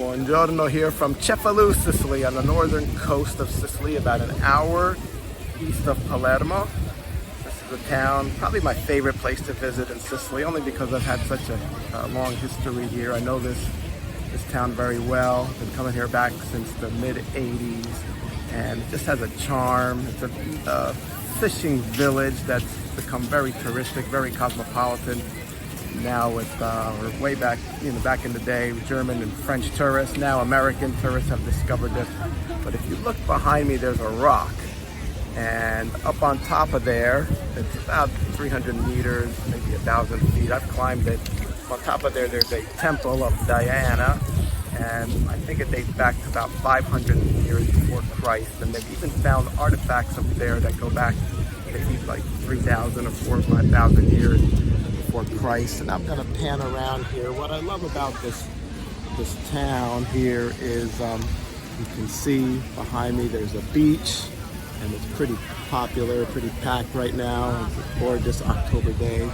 Buongiorno here from Cefalu, Sicily, on the northern coast of Sicily, about an hour east of Palermo. This is a town, probably my favorite place to visit in Sicily, only because I've had such a long history here. I know this town very well. I've been coming here back since the mid-'80s, and it just has a charm. It's a fishing village that's become very touristic, very cosmopolitan. Now with, or way back, back in the day, German and French tourists, now American tourists have discovered it. But if you look behind me, there's a rock. And up on top of there, it's about 300 meters, maybe 1,000 feet. I've climbed it. On top of there, there's a temple of Diana. And I think it dates back to about 500 years before Christ. And they've even found artifacts up there that go back maybe like 3,000 or 4,000 or 5,000 years before Christ. And I'm gonna pan around here. What I love about this town here is you can see behind me there's a beach, and it's pretty popular, pretty packed right now. It's a gorgeous October day.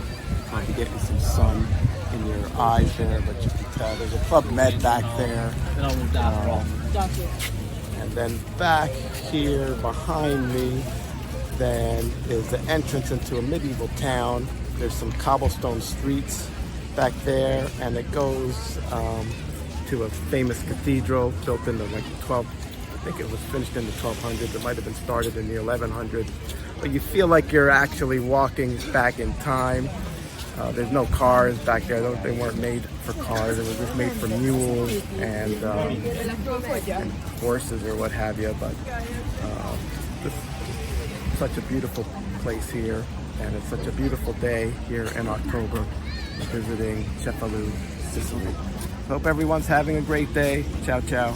Might be getting some sun in your eyes there, but you can tell there's a Club Med back there. And then back here behind me then is the entrance into a medieval town. There's some cobblestone streets back there, and it goes to a famous cathedral built in the I think it was finished in the 1200s. It might have been started in the 1100s. But you feel like you're actually walking back in time. There's no cars back there. They weren't made for cars. It was just made for mules and horses or what have you. But just such a beautiful place here, and it's such a beautiful day here in October visiting Cefalu, Sicily. Hope everyone's having a great day. Ciao, ciao.